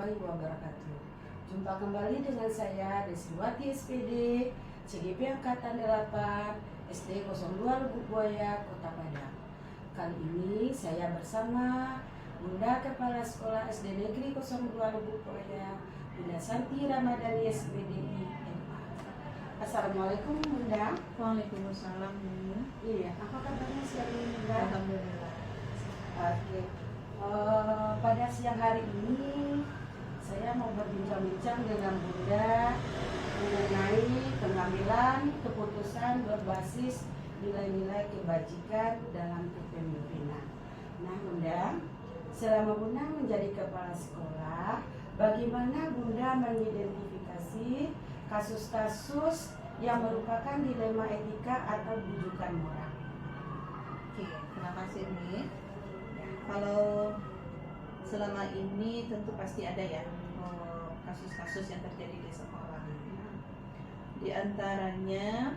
warahmatullahi wabarakatuh. Jumpa kembali dengan saya Desriwati SPD, CGP Angkatan 8, SD 02 Lubuk Buaya, Kota Padang. Kali ini saya bersama Bunda Kepala Sekolah SD Negeri 02 Lubuk Buaya, Bunda Santi Ramadhani SPDI MA. Assalamualaikum Bunda. Waalaikumsalam. Iya, apa kabarnya siang ini Bunda? Alhamdulillah. Oke. Pada siang hari ini saya mau berbincang-bincang dengan Bunda mengenai pengambilan keputusan berbasis nilai-nilai kebajikan dalam kepemimpinan. Nah Bunda, selama Bunda menjadi kepala sekolah, bagaimana Bunda mengidentifikasi kasus-kasus yang merupakan dilema etika atau bujukan moral? Oke, terima kasih nih. Kalau selama ini tentu pasti ada ya kasus-kasus yang terjadi di sekolah. Di antaranya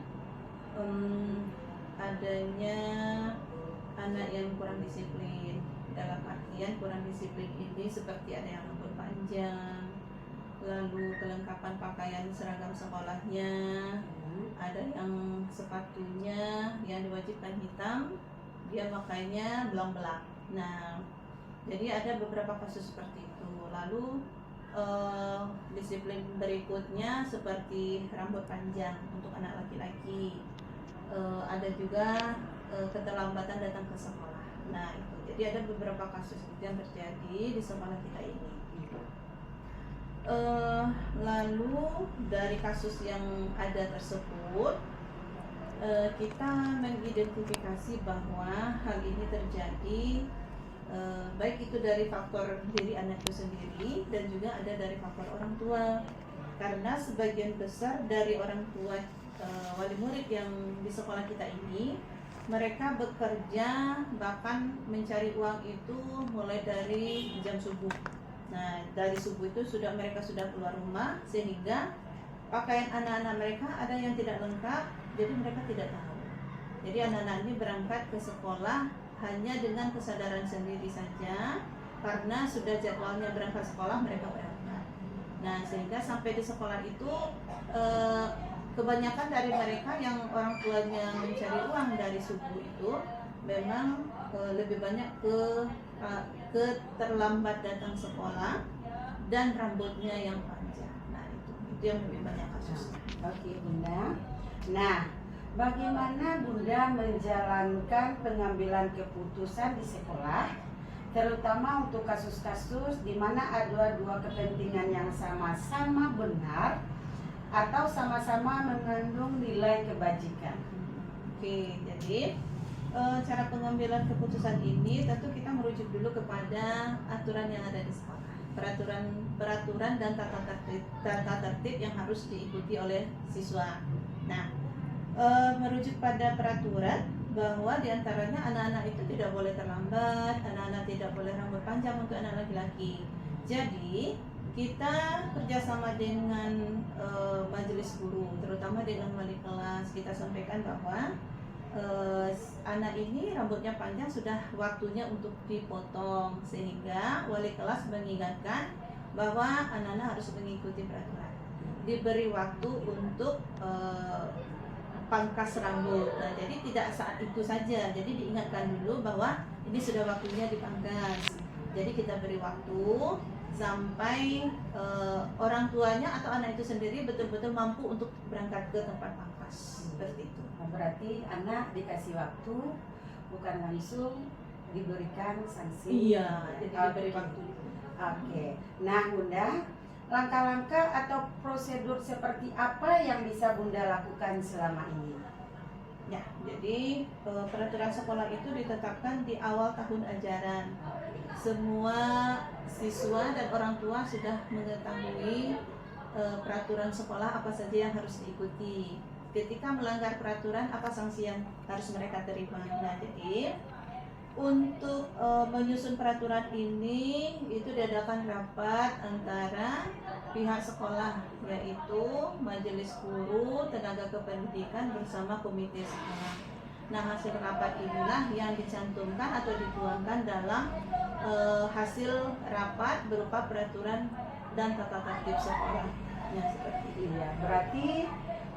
adanya anak yang kurang disiplin. Dalam artian kurang disiplin ini seperti ada yang rambut panjang, lalu kelengkapan pakaian seragam sekolahnya, ada yang sepatunya yang diwajibkan hitam, dia makainya belang-belang. Nah, jadi ada beberapa kasus seperti itu. Lalu disiplin berikutnya seperti rambut panjang untuk anak laki-laki. Ada juga keterlambatan datang ke sekolah. Nah, itu. Jadi ada beberapa kasus yang terjadi di sekolah kita ini. Lalu dari kasus yang ada tersebut, kita mengidentifikasi bahwa hal ini terjadi baik itu dari faktor diri anak itu sendiri dan juga ada dari faktor orang tua, karena sebagian besar dari orang tua wali murid yang di sekolah kita ini mereka bekerja bahkan mencari uang itu mulai dari jam subuh. Nah, dari subuh itu mereka sudah keluar rumah, sehingga pakaian anak-anak mereka ada yang tidak lengkap, jadi mereka tidak tahu. Jadi anak-anak ini berangkat ke sekolah hanya dengan kesadaran sendiri saja, karena sudah jadwalnya berangkat sekolah, mereka berangkat. Nah, sehingga sampai di sekolah itu kebanyakan dari mereka yang orang tuanya mencari uang dari subuh itu memang lebih banyak terlambat datang sekolah dan rambutnya yang panjang. Nah, itu yang lebih banyak kasusnya. Oke Bunda. Nah, bagaimana Bunda menjalankan pengambilan keputusan di sekolah, terutama untuk kasus-kasus di mana ada dua kepentingan yang sama-sama benar atau sama-sama mengandung nilai kebajikan? Oke, jadi cara pengambilan keputusan ini tentu kita merujuk dulu kepada aturan yang ada di sekolah, peraturan dan tata tertib yang harus diikuti oleh siswa. Nah, merujuk pada peraturan bahwa diantaranya anak-anak itu tidak boleh terlambat, anak-anak tidak boleh rambut panjang untuk anak laki-laki. Jadi kita kerjasama dengan majelis guru, terutama dengan wali kelas, kita sampaikan bahwa anak ini rambutnya panjang, sudah waktunya untuk dipotong, sehingga wali kelas mengingatkan bahwa anak-anak harus mengikuti peraturan, diberi waktu untuk pangkas rambut. Nah, jadi tidak saat itu saja, jadi diingatkan dulu bahwa ini sudah waktunya dipangkas. Jadi kita beri waktu sampai orang tuanya atau anak itu sendiri betul-betul mampu untuk berangkat ke tempat pangkas. Seperti itu. Berarti anak dikasih waktu, bukan langsung diberikan sanksi. Iya, jadi diberi waktu. Oke. Nah Bunda, langkah-langkah atau prosedur seperti apa yang bisa Bunda lakukan selama ini? Ya, jadi peraturan sekolah itu ditetapkan di awal tahun ajaran. Semua siswa dan orang tua sudah mengetahui peraturan sekolah apa saja yang harus diikuti. Ketika melanggar peraturan, apa sanksi yang harus mereka terima. Nah, jadi untuk menyusun peraturan ini itu diadakan rapat antara pihak sekolah, yaitu majelis guru, tenaga kependidikan bersama komite sekolah. Nah, hasil rapat inilah yang dicantumkan atau dituangkan dalam hasil rapat berupa peraturan dan tata tertib sekolahnya seperti itu. Iya, berarti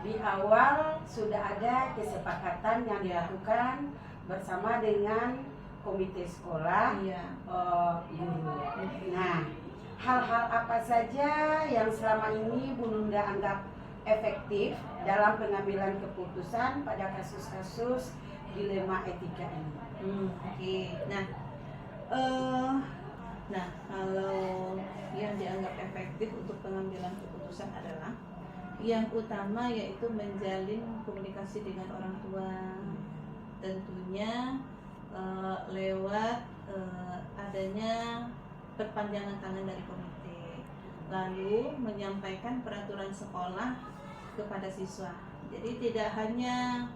di awal sudah ada kesepakatan yang dilakukan bersama dengan komite sekolah, Iya. guru. Nah, hal-hal apa saja yang selama ini Bu Nunda anggap efektif dalam pengambilan keputusan pada kasus-kasus dilema etika ini? Oke. Nah, kalau yang dianggap efektif untuk pengambilan keputusan adalah yang utama yaitu menjalin komunikasi dengan orang tua, tentunya lewat adanya perpanjangan tangan dari komite, lalu menyampaikan peraturan sekolah kepada siswa. Jadi tidak hanya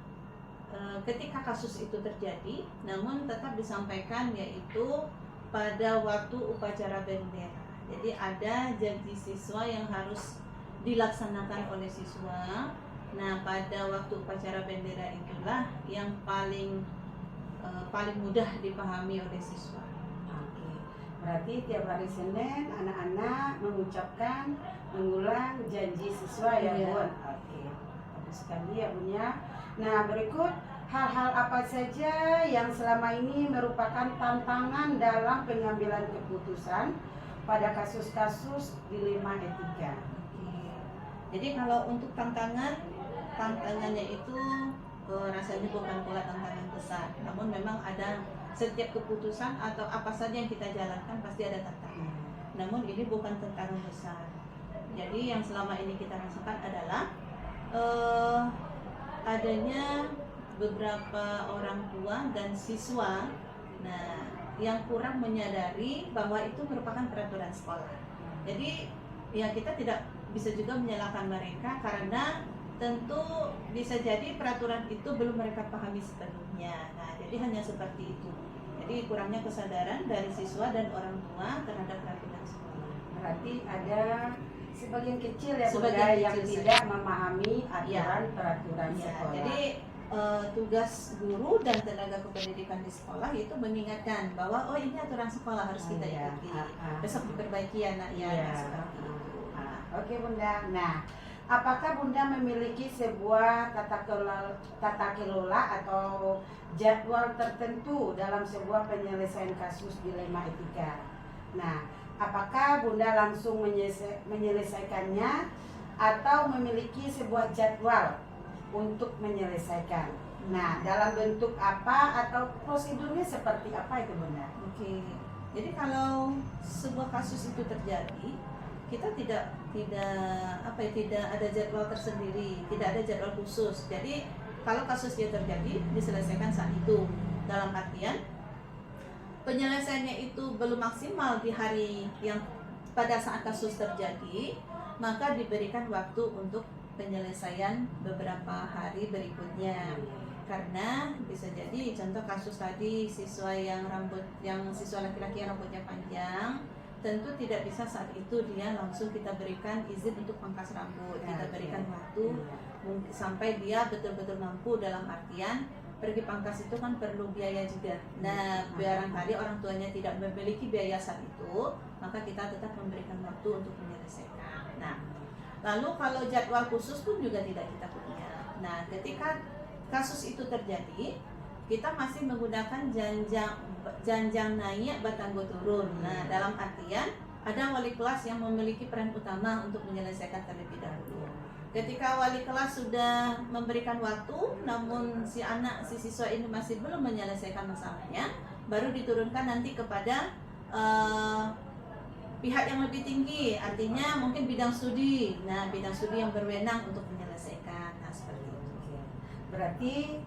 ketika kasus itu terjadi, namun tetap disampaikan yaitu pada waktu upacara bendera. Jadi ada janji siswa yang harus dilaksanakan oleh siswa. Nah, pada waktu upacara bendera itulah yang paling mudah dipahami oleh siswa. Oke, berarti tiap hari Senin anak-anak mengulang janji siswa ya, Iya. Bun? Oke, bagus sekali ya, Bun ya. Nah, berikut hal-hal apa saja yang selama ini merupakan tantangan dalam pengambilan keputusan pada kasus-kasus dilema etika? Oke. Jadi kalau untuk tantangannya itu rasanya bukan pula tantangan besar, namun memang ada setiap keputusan atau apa saja yang kita jalankan pasti ada tantangan. Namun ini bukan tantangan besar. Jadi yang selama ini kita rasakan adalah adanya beberapa orang tua dan siswa, nah, yang kurang menyadari bahwa itu merupakan peraturan sekolah. Jadi ya kita tidak bisa juga menyalahkan mereka karena tentu bisa jadi peraturan itu belum mereka pahami sepenuhnya. Nah, jadi hanya seperti itu. Jadi kurangnya kesadaran dari siswa dan orang tua terhadap peraturan sekolah. Berarti ada sebagian kecil ya, Bunda, Sebagian yang kecil tidak memahami aturan peraturan Ya, sekolah. jadi tugas guru dan tenaga kependidikan di sekolah itu mengingatkan bahwa oh ini aturan sekolah harus kita Iya. ikuti. Besok diperbaiki ya nak ya. Iya. Nah, seperti itu. Oke, Bunda. Nah, apakah Bunda memiliki sebuah tata kelola atau jadwal tertentu dalam sebuah penyelesaian kasus dilema etika? Nah, apakah Bunda langsung menyelesaikannya atau memiliki sebuah jadwal untuk menyelesaikan? Nah, dalam bentuk apa atau prosedurnya seperti apa itu, Bunda? Oke. Jadi kalau sebuah kasus itu terjadi, kita tidak ada jadwal tersendiri, tidak ada jadwal khusus. Jadi kalau kasusnya terjadi diselesaikan saat itu. Dalam artian penyelesaiannya itu belum maksimal di hari yang pada saat kasus terjadi, maka diberikan waktu untuk penyelesaian beberapa hari berikutnya. Karena bisa jadi contoh kasus tadi siswa laki-laki yang rambutnya panjang, tentu tidak bisa saat itu dia langsung kita berikan izin untuk pangkas rambut. Kita berikan waktu sampai dia betul-betul mampu, dalam artian pergi pangkas itu kan perlu biaya juga. Nah, barangkali orang tuanya tidak memiliki biaya saat itu, maka kita tetap memberikan waktu untuk menyelesaikan. Nah, lalu kalau jadwal khusus pun juga tidak kita punya. Nah, ketika kasus itu terjadi, kita masih menggunakan janjang naik batanggo turun. Nah, dalam artian ada wali kelas yang memiliki peran utama untuk menyelesaikan terlebih dahulu. Ketika wali kelas sudah memberikan waktu, namun si siswa ini masih belum menyelesaikan masalahnya, baru diturunkan nanti kepada pihak yang lebih tinggi, artinya mungkin bidang studi. Nah, bidang studi yang berwenang untuk menyelesaikan. Nah, seperti itu. Berarti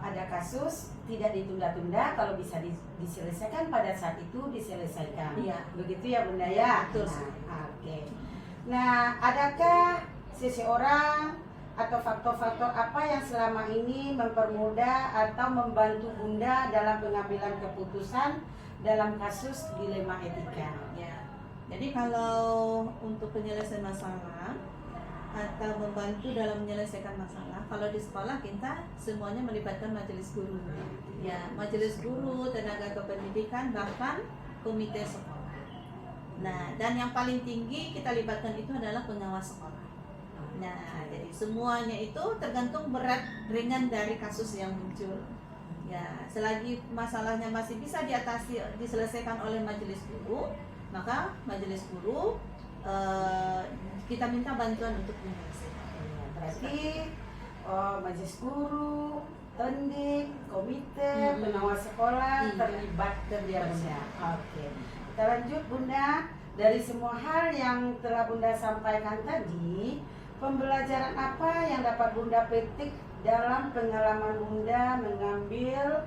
ada kasus tidak ditunda-tunda, kalau bisa diselesaikan pada saat itu diselesaikan. Iya. Begitu ya, Bunda ya. Betul. Oke. Nah, adakah seseorang atau faktor-faktor apa yang selama ini mempermudah atau membantu Bunda dalam pengambilan keputusan dalam kasus dilema etika? Ya. Jadi kalau untuk penyelesaian masalah atau membantu dalam menyelesaikan masalah, kalau di sekolah kita semuanya melibatkan majelis guru. Ya, majelis guru, tenaga kependidikan, bahkan komite sekolah. Nah, dan yang paling tinggi kita libatkan itu adalah pengawas sekolah. Nah, jadi semuanya itu tergantung berat ringan dari kasus yang muncul. Ya, selagi masalahnya masih bisa diselesaikan oleh majelis guru, maka majelis guru kita minta bantuan untuk menyelesaikan. Berarti majelis guru, tendik, komite, pengawas sekolah terlibat kerjanya. Oke. Kita lanjut Bunda. Dari semua hal yang telah Bunda sampaikan tadi, pembelajaran apa yang dapat Bunda petik dalam pengalaman Bunda mengambil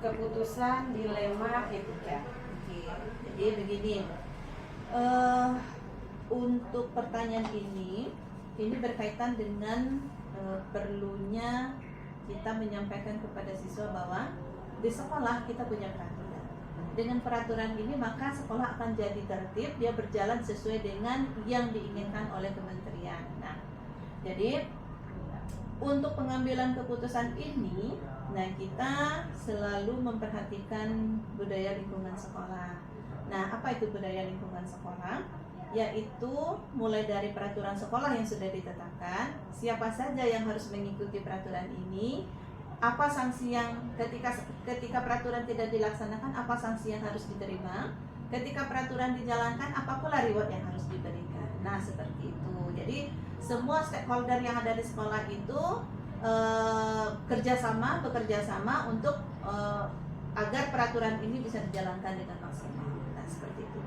keputusan dilema etika? Oke, jadi begini. Untuk pertanyaan ini berkaitan dengan perlunya kita menyampaikan kepada siswa bahwa di sekolah kita punya peraturan. Dengan peraturan ini maka sekolah akan jadi tertib, dia berjalan sesuai dengan yang diinginkan oleh kementerian. Nah, jadi untuk pengambilan keputusan ini, nah kita selalu memperhatikan budaya lingkungan sekolah. Nah, apa itu budaya lingkungan sekolah? Yaitu mulai dari peraturan sekolah yang sudah ditetapkan, siapa saja yang harus mengikuti peraturan ini, apa sanksi yang ketika peraturan tidak dilaksanakan, apa sanksi yang harus diterima, ketika peraturan dijalankan, apa pula reward yang harus diberikan. Nah, seperti itu. Jadi semua stakeholder yang ada di sekolah itu bekerja sama untuk agar peraturan ini bisa dijalankan dengan maksimal. Nah, seperti itu.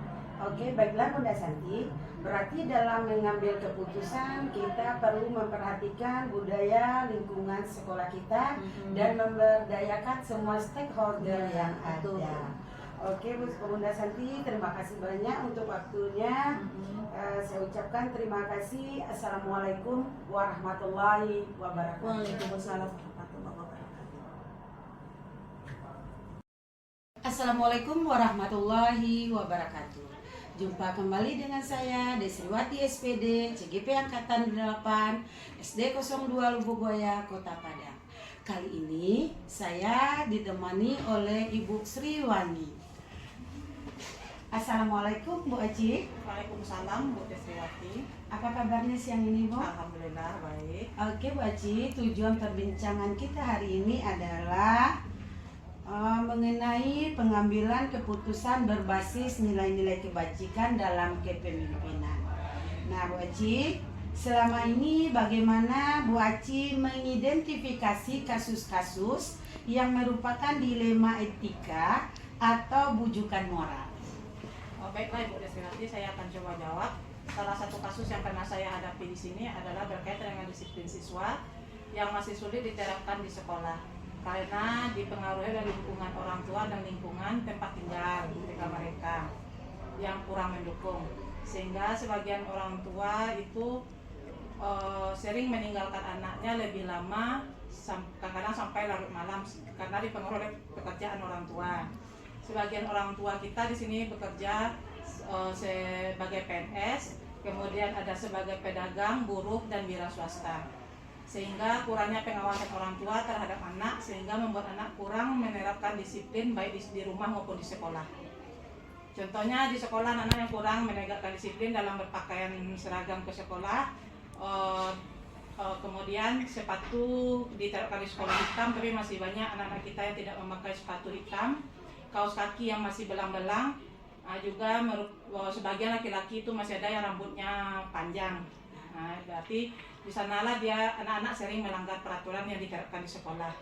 Oke, baiklah Bunda Santi. Berarti dalam mengambil keputusan kita perlu memperhatikan budaya lingkungan sekolah kita dan memberdayakan semua stakeholder yang ada. Oke, Bunda Santi, terima kasih banyak untuk waktunya. Saya ucapkan terima kasih. Assalamualaikum warahmatullahi wabarakatuh. Waalaikumsalam warahmatullahi wabarakatuh. Assalamualaikum warahmatullahi wabarakatuh. Jumpa kembali dengan saya Desriwati SPD, CGP Angkatan 8, SD 02 Lubuk Buaya, Kota Padang. Kali ini saya ditemani oleh Ibu Sriwangi. Assalamualaikum Bu Aci. Waalaikumsalam Bu Desriwati. Apa kabarnya siang ini Bu? Alhamdulillah baik. Oke Bu Aci, tujuan perbincangan kita hari ini adalah mengenai pengambilan keputusan berbasis nilai-nilai kebajikan dalam kepemimpinan. Nah Bu Aci, selama ini bagaimana Bu Aci mengidentifikasi kasus-kasus yang merupakan dilema etika atau bujukan moral? Baiklah Ibu Desriwati, saya akan coba jawab. Salah satu kasus yang pernah saya hadapi di sini adalah berkaitan dengan disiplin siswa yang masih sulit diterapkan di sekolah karena dipengaruhi dari lingkungan orang tua dan lingkungan tempat tinggal mereka yang kurang mendukung, sehingga sebagian orang tua itu sering meninggalkan anaknya lebih lama, kadang-kadang sampai larut malam karena dipengaruhi oleh pekerjaan orang tua. Sebagian orang tua kita di sini bekerja sebagai PNS, kemudian ada sebagai pedagang, buruh, dan wira swasta. Sehingga kurangnya pengawasan orang tua terhadap anak sehingga membuat anak kurang menerapkan disiplin baik di rumah maupun di sekolah. Contohnya di sekolah anak yang kurang menegakkan disiplin dalam berpakaian seragam ke sekolah, kemudian sepatu diterapkan di sekolah hitam, tapi masih banyak anak-anak kita yang tidak memakai sepatu hitam, kaos kaki yang masih belang-belang, juga sebagian laki-laki itu masih ada yang rambutnya panjang. Nah, berarti di sanalah dia anak-anak sering melanggar peraturan yang diterapkan di sekolah.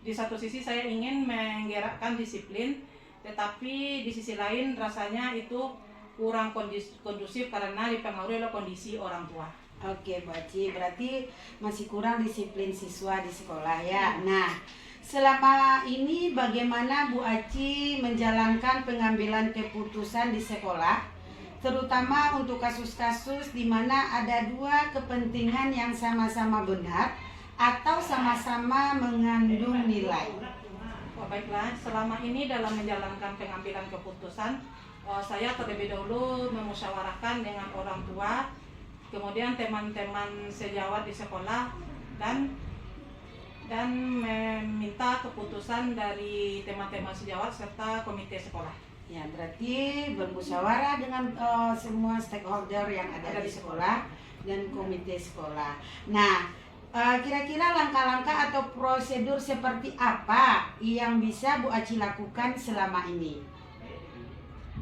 Di satu sisi saya ingin menggerakkan disiplin, tetapi di sisi lain rasanya itu kurang kondusif karena dipengaruhi oleh kondisi orang tua. Oke Bu Aci, berarti masih kurang disiplin siswa di sekolah ya. Nah, selama ini bagaimana Bu Aci menjalankan pengambilan keputusan di sekolah, terutama untuk kasus-kasus di mana ada dua kepentingan yang sama-sama benar atau sama-sama mengandung nilai? Baiklah, selama ini dalam menjalankan pengambilan keputusan, saya terlebih dahulu memusyawarahkan dengan orang tua, kemudian teman-teman sejawat di sekolah, dan dan meminta keputusan dari tema-tema sejawat serta komite sekolah. Ya, berarti bermusyawarah dengan semua stakeholder yang ada di sekolah dan komite sekolah. Nah, kira-kira langkah-langkah atau prosedur seperti apa yang bisa Bu Aci lakukan selama ini?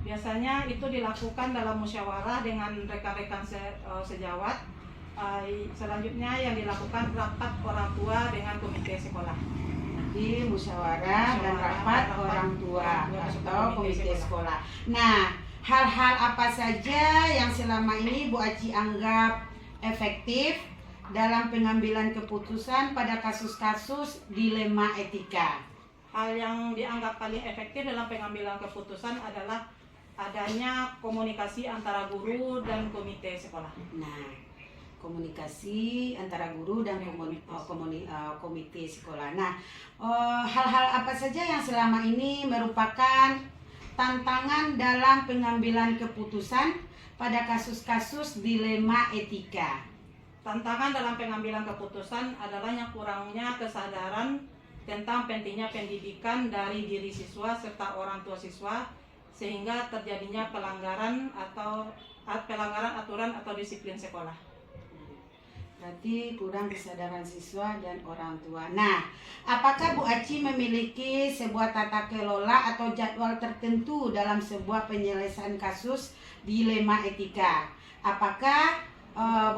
Biasanya itu dilakukan dalam musyawarah dengan rekan-rekan sejawat. Selanjutnya yang dilakukan rapat orang tua dengan komite sekolah. Nanti musyawarah dan rapat orang tua atau komite sekolah. Nah, hal-hal apa saja yang selama ini Bu Aci anggap efektif dalam pengambilan keputusan pada kasus-kasus dilema etika? Hal yang dianggap paling efektif dalam pengambilan keputusan adalah adanya komunikasi antara guru dan komite sekolah. Nah, komunikasi antara guru dan komite sekolah. Nah, hal-hal apa saja yang selama ini merupakan tantangan dalam pengambilan keputusan pada kasus-kasus dilema etika? Tantangan dalam pengambilan keputusan adalah yang kurangnya kesadaran tentang pentingnya pendidikan dari diri siswa serta orang tua siswa, sehingga terjadinya pelanggaran aturan atau disiplin sekolah. Berarti kurang kesadaran siswa dan orang tua. Nah, apakah Bu Aci memiliki sebuah tata kelola atau jadwal tertentu dalam sebuah penyelesaian kasus dilema etika? Apakah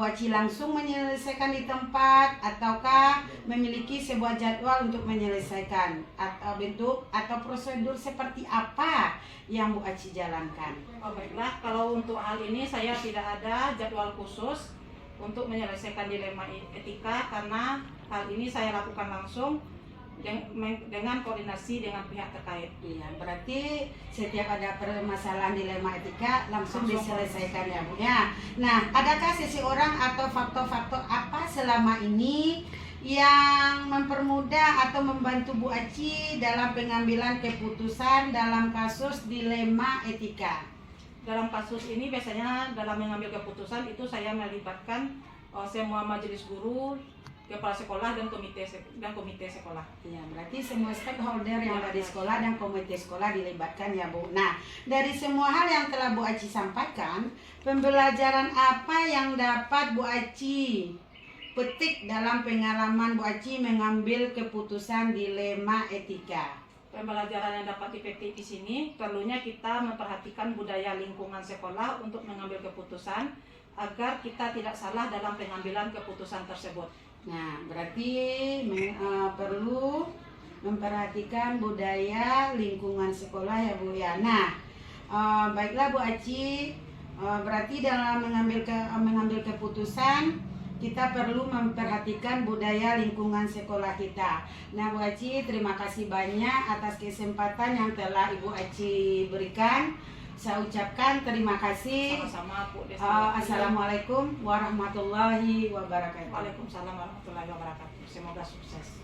Bu Aci langsung menyelesaikan di tempat ataukah memiliki sebuah jadwal untuk menyelesaikan? Atau bentuk atau prosedur seperti apa yang Bu Aci jalankan? Oh, baiklah, kalau untuk hal ini saya tidak ada jadwal khusus untuk menyelesaikan dilema etika, karena hal ini saya lakukan langsung dengan koordinasi dengan pihak terkait. Iya, berarti setiap ada permasalahan dilema etika langsung diselesaikan ya Bu ya. Nah, adakah seseorang atau faktor-faktor apa selama ini yang mempermudah atau membantu Bu Aci dalam pengambilan keputusan dalam kasus dilema etika? Dalam kasus ini biasanya dalam mengambil keputusan itu saya melibatkan semua majelis guru, kepala sekolah dan komite sekolah. Ya, berarti semua stakeholder yang ada di sekolah dan komite sekolah dilibatkan ya Bu. Nah, dari semua hal yang telah Bu Aci sampaikan, pembelajaran apa yang dapat Bu Aci petik dalam pengalaman Bu Aci mengambil keputusan dilema etika? Pembelajaran yang dapat dipetik di sini, perlunya kita memperhatikan budaya lingkungan sekolah untuk mengambil keputusan agar kita tidak salah dalam pengambilan keputusan tersebut. Nah, berarti perlu memperhatikan budaya lingkungan sekolah ya Bu ya. Nah, baiklah Bu Aci, berarti dalam mengambil keputusan kita perlu memperhatikan budaya lingkungan sekolah kita. Nah, Bu Aci, terima kasih banyak atas kesempatan yang telah Ibu Aci berikan. Saya ucapkan terima kasih. Sama-sama Bu Desi. Assalamualaikum warahmatullahi wabarakatuh. Waalaikumsalam warahmatullahi wabarakatuh. Semoga sukses.